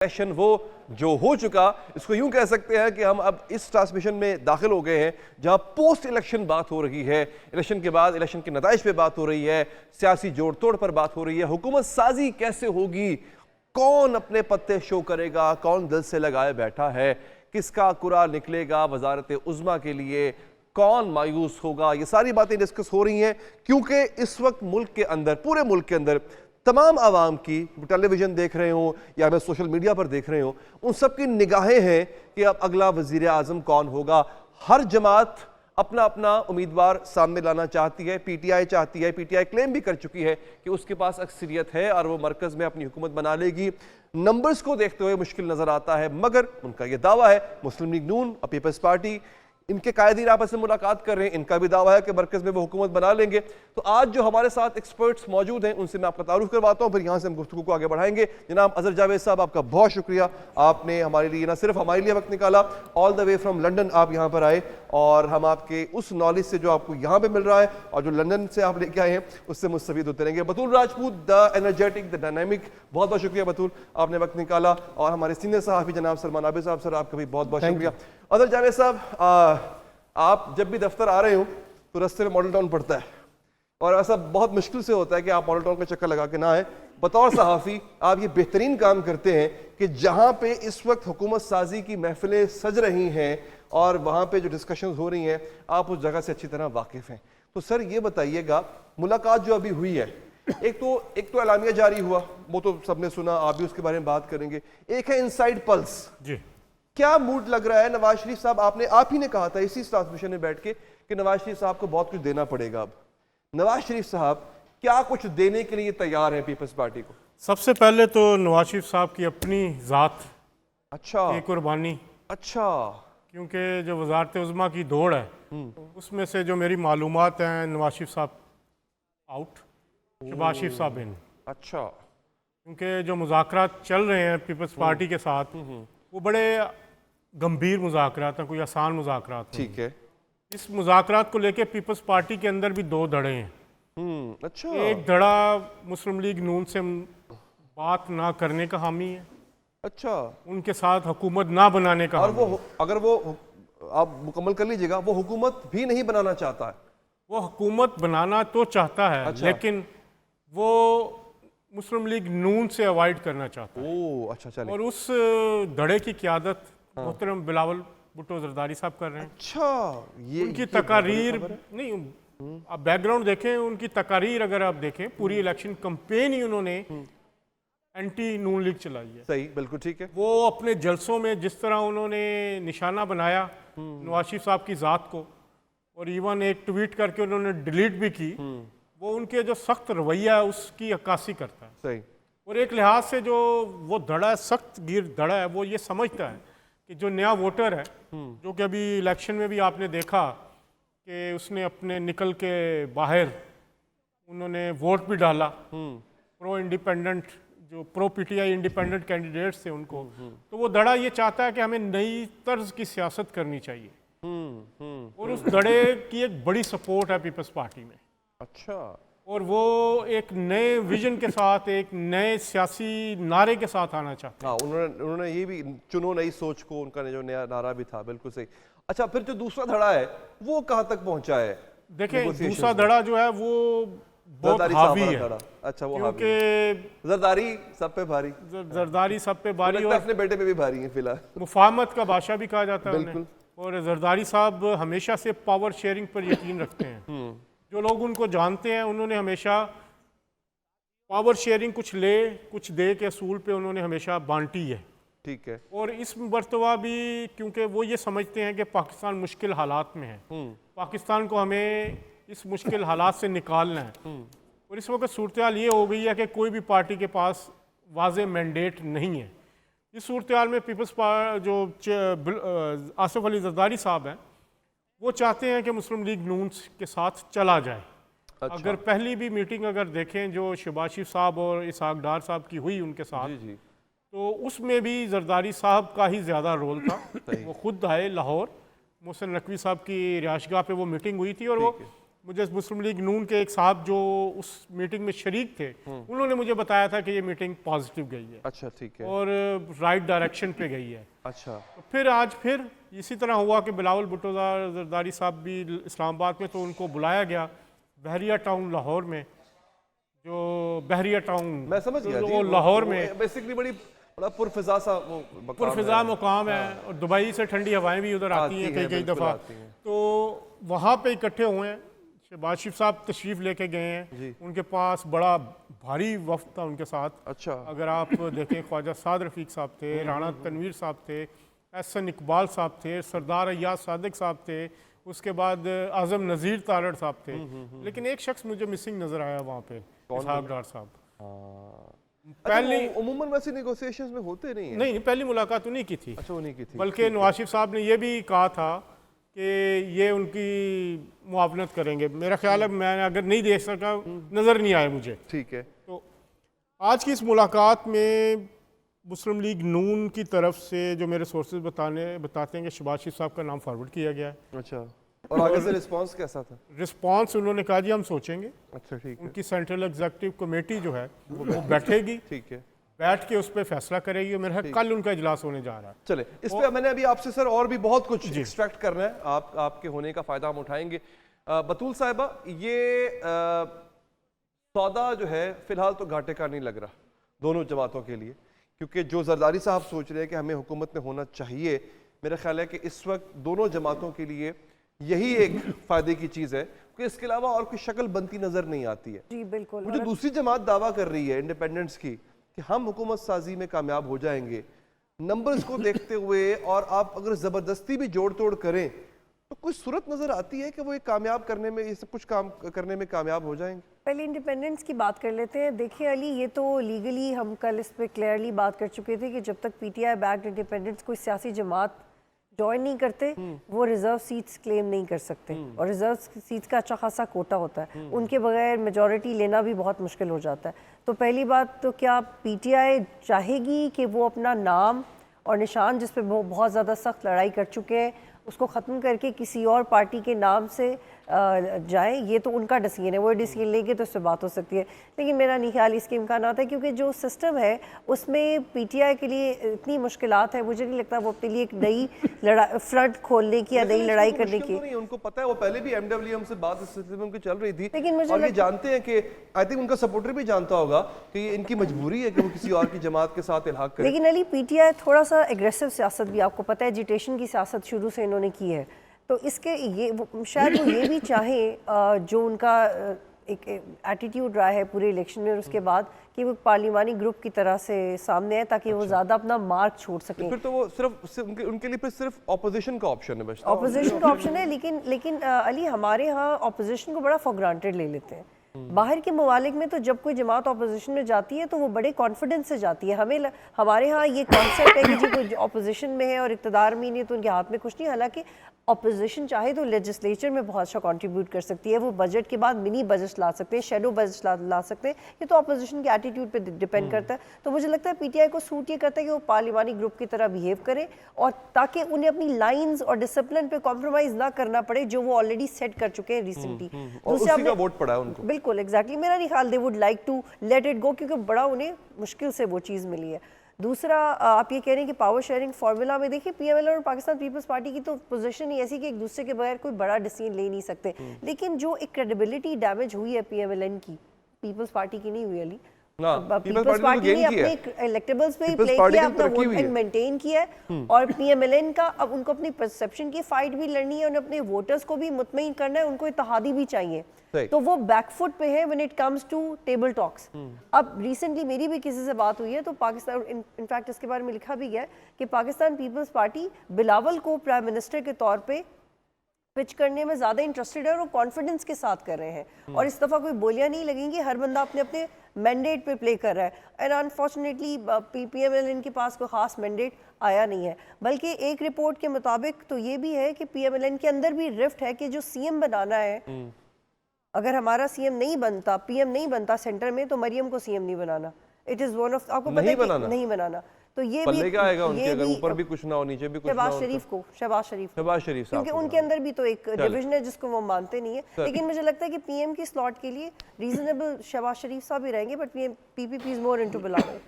Session वो जो हो चुका, इसको यूं कह सकते हैं कि हम अब इस ट्रांसमिशन में दाखिल हो गए हैं जहां पोस्ट इलेक्शन बात हो रही है। इलेक्शन के बाद इलेक्शन के नताइज पे बात हो रही है, सियासी जोड़ तोड़ पर बात हो रही है, हुकूमत साजी कैसे होगी, कौन अपने पत्ते शो करेगा, कौन दिल से लगाए बैठा है, किसका कुरा निकलेगा वजारत उज़्मा के लिए, कौन मायूस होगा, ये सारी बातें डिस्कस हो रही हैं क्योंकि इस वक्त मुल्क के अंदर, पूरे मुल्क के अंदर तमाम आवाम की, टेलीविजन देख रहे हो या मैं सोशल मीडिया पर देख रहे हो, उन सब की निगाहें हैं कि अब अगला वजीर आज़म कौन होगा। हर जमात अपना अपना उम्मीदवार सामने लाना चाहती है। पीटीआई चाहती है, पीटीआई क्लेम भी कर चुकी है कि उसके पास अक्सरियत है और वो मरकज़ में अपनी हुकूमत बना लेगी। नंबर्स को देखते हुए मुश्किल नज़र आता है, मगर उनका यह दावा है, मुस्लिम लीग नून और पीपल्स पार्टी, इनके कायदीन आपस में मुलाकात कर रहे हैं, इनका भी दावा है कि मरकज़ में वो हुकूमत बना लेंगे। तो आज जो हमारे साथ एक्सपर्ट्स मौजूद हैं उनसे मैं आपका तारुफ करवाता हूँ, फिर यहाँ से हम गुफ्तगू को आगे बढ़ाएंगे। जनाब अजहर जावेद साहब, आपका बहुत शुक्रिया, आपने हमारे लिए, ना सिर्फ हमारे लिए वक्त निकाला, all the way from London आप यहाँ पर आए और हम आपके उस नॉलेज से जो आपको यहाँ पर मिल रहा है और जो लंदन से आप लेके आए हैं उससे मुस्तफीद होते रहेंगे। Batool Rajput, the energetic, the dynamic, बहुत बहुत शुक्रिया बतूल, आपने वक्त निकाला। और हमारे सीनियर साहब जनाब सलमान आबिद साहब, सर आपका भी बहुत बहुत शुक्रिया। अजहर जावेद साहब, आप जब भी दफ्तर आ रहे हो तो रास्ते में मॉडल टाउन पड़ता है और ऐसा बहुत मुश्किल से होता है कि आप मॉडल टाउन का चक्कर लगा के ना आए। बतौर सहाफ़ी आप ये बेहतरीन काम करते हैं कि जहाँ पे इस वक्त हुकूमत साजी की महफिलें सज रही हैं और वहाँ पे जो डिस्कशंस हो रही हैं, आप उस जगह से अच्छी तरह वाकिफ़ हैं। तो सर ये बताइएगा, मुलाकात जो अभी हुई है, एक तो एलामिया जारी हुआ, वो तो सबने सुना, आप भी उसके बारे में बात करेंगे। एक है इनसाइड पल्स जी, क्या मूड लग रहा है? नवाज शरीफ साहब, आप ही ने कहा था इसी ट्रांसमिशन में बैठ के कि नवाज शरीफ साहब को बहुत कुछ देना पड़ेगा। अब नवाज शरीफ साहब क्या कुछ देने के लिए तैयार है पीपल्स पार्टी को? सबसे पहले तो नवाज शरीफ साहब की अपनी ज़ात की कुर्बानी, क्योंकि जो वजारत उज़्मा की दौड़ है उसमें से जो मेरी मालूमात हैं, नवाज शरीफ साहब आउट, शहबाज शरीफ साहब इन। क्योंकि जो मुज़ाकरात चल रहे हैं पीपल्स पार्टी के साथ वो बड़े गंभीर मुज़ाकरात हैं, कोई आसान मुज़ाकरात नहीं। ठीक है। इस मुज़ाकरात को लेके पीपल्स पार्टी के अंदर भी दो धड़े हैं। एक धड़ा मुस्लिम लीग नून से बात ना करने का हामी है, उनके साथ हुकूमत ना बनाने का, और वो अगर वो आप मुकम्मल कर लीजिएगा, वो हुकूमत भी नहीं बनाना चाहता है। वो हुकूमत बनाना तो चाहता है, लेकिन वो मुस्लिम लीग नून से अवॉइड करना चाहता है। चलिए। और उस धड़े की क़यादत मोहतरम बिलावल भुट्टो ज़रदारी साहब कर रहे हैं। ये उनकी तकारीर नहीं, आप बैकग्राउंड देखें, उनकी तकारीर अगर आप देखें, पूरी इलेक्शन कंपेन ही उन्होंने एंटी नून लीग चलाई है। सही, बिल्कुल ठीक है। वो अपने जलसों में जिस तरह उन्होंने निशाना बनाया नवाज शरीफ साहब की ज़ात को, और इवन एक ट्वीट करके उन्होंने डिलीट भी की, वो उनके जो सख्त रवैया है उसकी अक्कासी करता है। सही। और एक लिहाज से जो वो धड़ा है, सख्त गिर धड़ा है, वो ये समझता है कि जो नया वोटर है, जो कि अभी इलेक्शन में भी आपने देखा कि उसने अपने निकल के बाहर उन्होंने वोट भी डाला, प्रो इंडिपेंडेंट, जो प्रो पीटीआई इंडिपेंडेंट कैंडिडेट्स थे उनको, तो वो धड़ा ये चाहता है कि हमें नई तर्ज की सियासत करनी चाहिए। और उस धड़े की एक बड़ी सपोर्ट है पीपल्स पार्टी में। और वो एक नए विजन के साथ, एक नए सियासी नारे के साथ आना चाहते हैं। उन्होंने ये भी चुनो नई सोच को, उनका जो नया नारा भी था, बिल्कुल सही। अच्छा, फिर जो दूसरा धड़ा है वो कहाँ तक पहुंचा है? देखिए, दूसरा धड़ा जो है वो बहुत हावी है। वो क्योंकि जरदारी सब पे भारी, जरदारी सब पे भारी, और अपने बेटे पे भी भारी है फिलहाल। मुफाहमत का बादशाह भी कहा जाता है उन्हें। और जरदारी साहब हमेशा से पावर शेयरिंग पर यकीन रखते हैं। जो लोग उनको जानते हैं, उन्होंने हमेशा पावर शेयरिंग, कुछ ले कुछ दे के असूल पे उन्होंने हमेशा बांटी है। ठीक है। और इस मरतबा भी, क्योंकि वो ये समझते हैं कि पाकिस्तान मुश्किल हालात में है, पाकिस्तान को हमें इस मुश्किल हालात से निकालना है। और इस वक्त सूरत हाल ये हो गई है कि कोई भी पार्टी के पास वाज़े मैंडेट नहीं है। इस सूरत हाल में पीपल्स जो आसिफ अली जरदारी साहब हैं, वो चाहते हैं कि मुस्लिम लीग नून के साथ चला जाए। अगर पहली भी मीटिंग अगर देखें जो शहबाज शरीफ साहब और इसहाक डार साहब की हुई उनके साथ, तो उसमें भी जरदारी साहब का ही ज़्यादा रोल था। वो खुद आए लाहौर, मोहसिन नकवी साहब की रिहाइशगाह पे वो मीटिंग हुई थी, और वो मुझे मुस्लिम लीग नून के एक साहब जो उस मीटिंग में शरीक थे, उन्होंने मुझे बताया था कि ये मीटिंग पॉजिटिव गई है अच्छा ठीक है। और राइट डायरेक्शन पे गई है। अच्छा तो फिर आज फिर इसी तरह हुआ कि बिलावल भुट्टो जरदारी साहब भी इस्लामाबाद में, तो उनको बुलाया गया बहरिया टाउन लाहौर में, जो बहरिया टाउन मैं समझ गया जी, वो लाहौर में बेसिकली बड़ा पुरफिजा सा वो मकाम पुरफिजा है। मुकाम है और दुबई से ठंडी हवाएं भी उधर आती हैं कई कई बिल्कुल दफ़ा। आती हैं। तो वहाँ पे इकट्ठे हुए हैं। शहबाज शरीफ साहब तशरीफ़ लेके गए हैं, उनके पास बड़ा भारी वफ्द था उनके साथ। अच्छा अगर आप देखें ख्वाजा साद रफ़ीक साहब थे, राणा तनवीर साहब थे, एहसन इकबाल साहब थे, सरदार अय्याज सादिक साहब थे, उसके बाद आज़म नज़ीर तारड़ साहब थे। लेकिन एक शख्स मुझे मिसिंग नज़र आया वहाँ पे, इसहाक डार साहब। पहली उमूमन वैसे नेगोशिएशंस में होते नहीं है। नहीं, पहली मुलाकात उन्हीं की थी। अच्छा उन्हीं की थी। बल्कि नवाज शरीफ साहब ने यह भी कहा था कि ये उनकी मुआवनत करेंगे। मेरा ख्याल है मैं अगर नहीं देख सका, नज़र नहीं आया मुझे। ठीक है। तो आज की इस मुलाकात में मुस्लिम लीग नून की तरफ से जो मेरे सोर्सेज बताते हैं कि शहबाज शरीफ साहब का नाम फॉरवर्ड किया गया है। अच्छा और आगे से रिस्पांस कैसा था? रिस्पांस उन्होंने कहा जी हम सोचेंगे। अच्छा ठीक है। उनकी सेंट्रल एग्जीक्यूटिव कमेटी जो है वो बैठेगी, ठीक है, बैठ के उस पर फैसला करेगी। मेरे ख्याल कल उनका इजलास होने जा रहा है। चले इस पे मैंने अभी आपसे सर और भी बहुत कुछ एक्सट्रैक्ट करना है, आपके होने का फायदा हम उठाएंगे। बतूल साहिबा, ये सौदा जो है फिलहाल तो घाटे का नहीं लग रहा दोनों जमातों के लिए, क्योंकि जो जरदारी साहब सोच रहे हैं कि हमें हुकूमत में होना चाहिए, मेरा ख्याल है कि इस वक्त दोनों जमातों के लिए यही एक फायदे की चीज़ है, क्योंकि इसके अलावा और कोई शक्ल बनती नजर नहीं आती है। जी बिल्कुल। मुझे दूसरी जमात दावा कर रही है इंडिपेंडेंस की कि हम हुकूमत साजी में कामयाब हो जाएंगे, नंबर्स को देखते हुए, और आप अगर ज़बरदस्ती भी जोड़ तोड़ करें तो कुछ सूरत नज़र आती है कि वो ये कामयाब करने में, ये सब कुछ काम करने में कामयाब हो जाएंगे। पहले इंडिपेंडेंस की बात कर लेते हैं। देखिए अली, ये तो लीगली हम कल इस पर क्लियरली बात कर चुके थे कि जब तक पीटीआई बैक्ड इंडिपेंडेंस कोई सियासी जमात ज्वाइन नहीं करते, वो रिजर्व सीट्स क्लेम नहीं कर सकते, और रिजर्व सीट्स का अच्छा खासा कोटा होता है, उनके बगैर मेजॉरिटी लेना भी बहुत मुश्किल हो जाता है। तो पहली बात तो क्या पीटीआई चाहेगी कि वो अपना नाम और निशान, जिस पे वो बहुत ज़्यादा सख्त लड़ाई कर चुके हैं, उसको ख़त्म करके किसी और पार्टी के नाम से जाए? ये तो उनका डिसीजन है, वो डिसीजन लेंगे तो उससे बात हो सकती है। लेकिन मेरा नहीं ख्याल इसके इम्कानात है, क्योंकि जो सिस्टम है उसमें पीटीआई के लिए इतनी मुश्किलात है, मुझे नहीं लगता वो अपने लिए एक नई फ्रंट खोलने की या नई लड़ाई करने की। नहीं, उनको पता है, वो पहले भी एमडब्ल्यूएम से बात इस सिलसिले में उनकी चल रही थी, लेकिन मुझे और ये जानते हैं कि आई थिंक उनका सपोर्टर भी जानता होगा कि ये इनकी मजबूरी है कि वो किसी और की जमात के साथ इल्हाक करे। लेकिन अली, पीटीआई थोड़ा सा एग्रेसिव सियासत भी, आपको पता है, एजिटेशन की सियासत शुरू से इन्होंने की है, तो इसके ये शायद वो ये भी चाहें, जो उनका एक एटीट्यूड रहा है पूरे इलेक्शन में और उसके बाद, कि वो पार्लिमानी ग्रुप की तरह से सामने आए, ताकि वो ज़्यादा अपना मार्क छोड़ सकें। फिर तो वो सिर्फ उनके लिए फिर सिर्फ ऑपोजिशन का ऑप्शन है, बस ऑपोजिशन का ऑप्शन है। लेकिन अली, हमारे यहाँ ऑपोजिशन को बड़ा फॉर ग्रांटेड ले लेते हैं। बाहर के ममालिक में तो जब कोई जमात ऑपोजिशन में जाती है तो वो बड़े कॉन्फिडेंस से जाती है। हमारे यहाँ ये कॉन्सेप्ट है कि जी कोई ऑपोजिशन में है और इक़्तिदार में नहीं है तो उनके हाथ में कुछ नहीं। हालांकि ऑपोजिशन चाहे तो लेजिस्लेचर में बहुत अच्छा कंट्रीब्यूट कर सकती है, वो बजट के बाद मिनी बजट ला सकते हैं, शेडो बजट ला सकते हैं। ये तो ऑपोजिशन के एटीट्यूड पे डिपेंड करता है। तो मुझे लगता है पीटीआई को सूट ये करता है कि वो पार्लिमानी ग्रुप की तरह बिहेव करे, और ताकि उन्हें अपनी लाइंस और डिसिप्लिन पे कॉम्प्रोमाइज़ ना करना पड़े, जो वो ऑलरेडी सेट कर चुके हैं रिसेंटली। उसी का वोट पड़ा है उनको। बिल्कुल एग्जैक्टली, मेरा नहीं ख्याल they would like to let it go, क्योंकि बड़ा उन्हें मुश्किल से वो चीज़ मिली है। दूसरा, आप ये कह रहे हैं कि पावर शेयरिंग फार्मूला में, देखिए पीएमएल और पाकिस्तान पीपल्स पार्टी की तो पोजीशन ही ऐसी कि एक दूसरे के बगैर कोई बड़ा डिसीजन ले नहीं सकते। लेकिन जो एक क्रेडिबिलिटी डैमेज हुई है पीएमएलएन की, पीपल्स पार्टी की नहीं हुई अली। पीपल्स पार्टी ने अपने इलेक्टेबल्स पे ही प्ले किया, अपना वोट बैंक मेंटेन किया है, और पीएमएलएन का अब उनको अपनी परसेप्शन की फाइट भी लड़नी है, उन्हें अपने वोटर्स को भी मुतमईन करना है, उनको इत्तेहादी भी चाहिए। तो वो बैकफुट पे है when it comes to table talks. अब रिसेंटली मेरी भी किसी से बात हुई है, तो पाकिस्तान, इनफैक्ट इसके बारे में लिखा भी गया है कि पाकिस्तान पीपल्स पार्टी बिलावल को प्राइम मिनिस्टर के तौर पे पिच करने में ज़्यादा इंटरेस्टेड है, और वो कॉन्फिडेंस के साथ कर रहे हैं, और इस दफ़ा कोई बोलियां नहीं लगेंगी, हर बंदा अपने अपने मैंडेट पे प्ले कर रहा है। एंड अनफॉर्चुनेटली पीएमएलएन के पास कोई ख़ास मैंडेट आया नहीं है, बल्कि एक रिपोर्ट के मुताबिक तो ये भी है कि पीएमएलएन के अंदर भी रिफ्ट है कि जो सीएम बनाना है, अगर हमारा सीएम नहीं बनता, पीएम नहीं बनता सेंटर में, तो मरियम को सीएम नहीं बनाना। इट इज वन ऑफ, आपको पता नहीं है कि बनाना। नहीं बनाना, तो ये पल्ले भी क्या आएगा उनके, ये अगर भी ऊपर भी कुछ ना हो नीचे भी कुछ ना शहबाज हो शरीफ को, शहबाज शरीफ को। शहबाज शरीफ साहब क्योंकि को उनके अंदर भी तो एक चल। डिवीजन है जिसको वो मानते नहीं है, लेकिन मुझे लगता है कि पीएम की स्लॉट के लिए रीजनेबल शहबाज शरीफ साहब ही रहेंगे, but PPP is more into Bilawal.